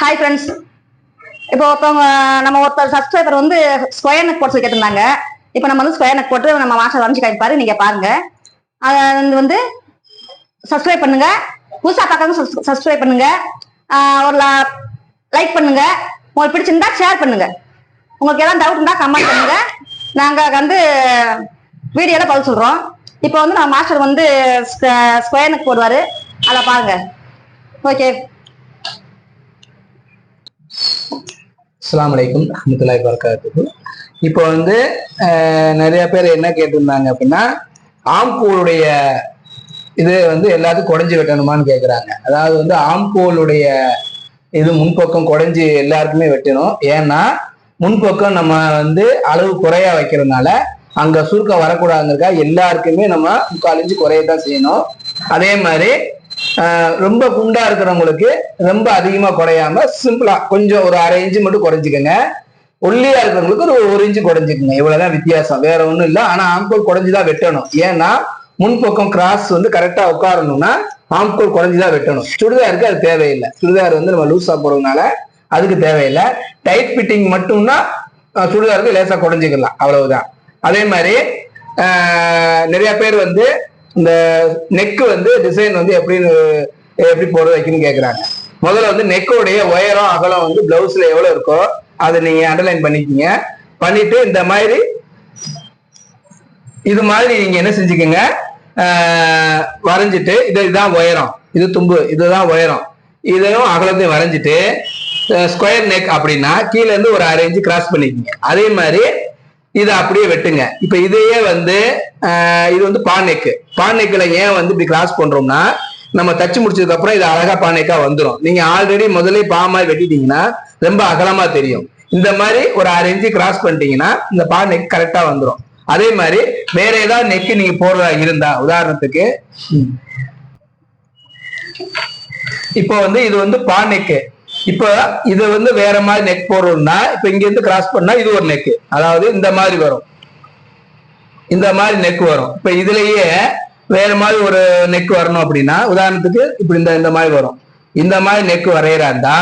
Hi friends. இப்போ நம்ம ஒருத்தர் சப்ஸ்கிரைபர் வந்து ஸ்கொயர் நெக் போட்டு கேட்டிருந்தாங்க. இப்போ நம்ம வந்து ஸ்கொயர் நெக் போட்டு நம்ம மாஸ்டர் வரைஞ்சி காமிப்பாரு, நீங்க பாருங்க. அது வந்து சப்ஸ்கிரைப் பண்ணுங்க, புதுசா பார்க்கறவங்க சப்ஸ்கிரைப் பண்ணுங்க, ஒரு லைக் பண்ணுங்க, உங்களுக்கு பிடிச்சிருந்தா ஷேர் பண்ணுங்க. உங்களுக்கு ஏதாவது டவுட் இருந்தா கமெண்ட் பண்ணுங்க, நாங்க வந்து வீடியோல பதில் சொல்றோம். இப்போ வந்து நம்ம மாஸ்டர் வந்து ஸ்கொயர் நெக் போடுவாரு, அதை பாருங்க. ஓகே. அஸ்ஸலாமு அலைக்கும் வரஹ்மத்துல்லாஹி வபரகாத்துஹு. இப்போ வந்து நிறைய பேர் என்ன கேட்டிருந்தாங்க அப்படின்னா, ஆம்கோலுடைய இது வந்து எல்லாத்துக்கும் குறைஞ்சி வெட்டணுமான்னு கேட்குறாங்க. அதாவது வந்து ஆம்கோலுடைய இது முன்பக்கம் குறைஞ்சி எல்லாருக்குமே வெட்டணும். ஏன்னா முன்பக்கம் நம்ம வந்து அளவு குறையா வைக்கிறதுனால அங்க சுருக்கம் வரக்கூடாதுங்கிறக்கா எல்லாருக்குமே நம்ம 3/4 இன்ச்சு குறையத்தான் செய்யணும். அதே மாதிரி ரொம்ப குண்டா இருக்கிறவங்களுக்கு ரொம்ப அதிகமா குறையாம சிம்பிளா கொஞ்சம் ஒரு 1/2 இன்ச்சு மட்டும் குறைஞ்சிக்கங்க. ஒல்லியா இருக்கிறவங்களுக்கு ஒரு 1 இன்ச்சு குறைஞ்சிக்கங்க. இவ்வளவுதான் வித்தியாசம், வேற ஒண்ணும் இல்லை. ஆனா ஆம்கோல் குறைஞ்சுதான் வெட்டணும். ஏன்னா முன்பக்கம் கிராஸ் வந்து கரெக்டா உட்காரணும்னா ஆம்கோல் குறைஞ்சுதான் வெட்டணும். சுடிதாருக்கு அது தேவையில்லை. சுடிதார் வந்து நம்ம லூஸா போடுறதுனால அதுக்கு தேவையில்லை. டைட் ஃபிட்டிங் மட்டும்னா சுடிதாருக்கு லேசா குறைஞ்சிக்கலாம், அவ்வளவுதான். அதே மாதிரி நிறைய பேர் வந்து இந்த நெக்கு வந்து டிசைன் வந்து எப்படி போடுறது வைக்கணும்னு கேட்குறாங்க. முதல்ல வந்து நெக்கோடைய உயரம் அகலம் வந்து பிளவுஸ்ல எவ்வளவு இருக்கோ அதை நீங்க அண்டர்லைன் பண்ணிக்கிங்க. பண்ணிட்டு இந்த மாதிரி இது மாதிரி நீங்க என்ன செஞ்சுக்கோங்க, வரைஞ்சிட்டு இதுதான் உயரம், இது தும்பு, இதுதான் உயரம், இதையும் அகலத்தையும் வரைஞ்சிட்டு ஸ்கொயர் நெக் அப்படின்னா கீழே இருந்து ஒரு 1/2 இன்ச்சு கிராஸ் பண்ணிக்கோங்க. அதே மாதிரி இதை அப்படியே வெட்டுங்க. இப்ப இதையே வந்து இது வந்து பானெக்கு. பானெக்ல ஏன் வந்து இப்படி கிராஸ் பண்றோம்னா, நம்ம தச்சு முடிச்சதுக்கு அப்புறம் இது அழகா பானெக்கா வந்துடும். நீங்க ஆல்ரெடி முதல்ல மாதிரி வெட்டிட்டீங்கன்னா ரொம்ப அகலமா தெரியும். இந்த மாதிரி ஒரு 1/2 இன்ச்சு கிராஸ் பண்ணிட்டீங்கன்னா இந்த பானெக் கரெக்டா வந்துடும். அதே மாதிரி வேற ஏதாவது நெக்கு நீங்க போடுறதா இருந்தா, உதாரணத்துக்கு இப்போ வந்து இது வந்து பானெக்கு. இப்ப இது வந்து வேற மாதிரி நெக் போடுறோம்னா இப்ப இங்க இருந்து கிராஸ் பண்ணா இது ஒரு நெக், அதாவது இந்த மாதிரி வரும், இந்த மாதிரி நெக் வரும். இப்ப இதுலயே வேற மாதிரி ஒரு நெக் வரணும் அப்படின்னா, உதாரணத்துக்கு இப்படி இந்த மாதிரி வரும். இந்த மாதிரி நெக் வரையறாந்தா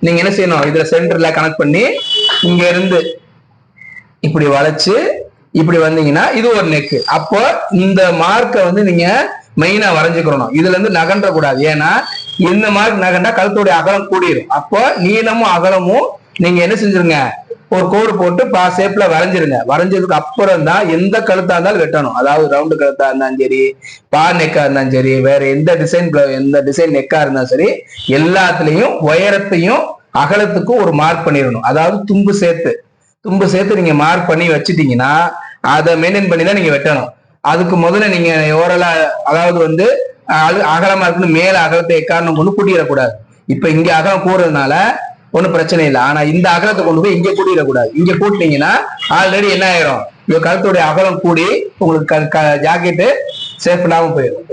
நீங்க என்ன செய்யணும், இதுல சென்டர்ல கனெக்ட் பண்ணி இங்க இருந்து இப்படி வளைச்சு இப்படி வந்தீங்கன்னா இது ஒரு நெக். அப்போ இந்த மார்க்கை வந்து நீங்க மெயினா வரைஞ்சுக்கணும். இதுல இருந்து நகன்ற கூடாது. ஏன்னா இந்த மார்க் நகண்டா கழுத்துடைய அகலம் கூடிரும். அப்போ நீளமும் அகலமும் நீங்க என்ன செஞ்சிருங்க, ஒரு கோடு போட்டு ஷேப்ல வரைஞ்சிருங்க. வரைஞ்சதுக்கு அப்புறம் தான் எந்த கழுத்தா இருந்தாலும் வெட்டணும். அதாவது ரவுண்டு கழுத்தா இருந்தாலும் சரி, நெக்கா இருந்தாலும் சரி, வேற எந்த டிசைன் நெக்கா இருந்தாலும் சரி, எல்லாத்துலயும் உயரத்தையும் அகலத்துக்கும் ஒரு மார்க் பண்ணிடணும். அதாவது தும்பு சேர்த்து நீங்க மார்க் பண்ணி வச்சுட்டீங்கன்னா அதை மெயின்டைன் பண்ணி தான் நீங்க வெட்டணும். அதுக்கு முதல்ல நீங்க ஓரலா, அதாவது வந்து அகலமா இருக்குன்னு மேல அகலத்தை எக்காரணம் கொண்டு கூட்டிடக்கூடாது. இப்ப இங்க அகலம் கூடுறதுனால ஒன்றும் பிரச்சனை இல்லை. ஆனா இந்த அகலத்தை கொண்டு போய் இங்க கூட்டிடக்கூடாது. இங்க கூட்டினீங்கன்னா ஆல்ரெடி என்ன ஆயிரும், கழுத்துடைய அகலம் கூடி உங்களுக்கு ஜாக்கெட்டு சேஃப் இல்லாம போயிடும்.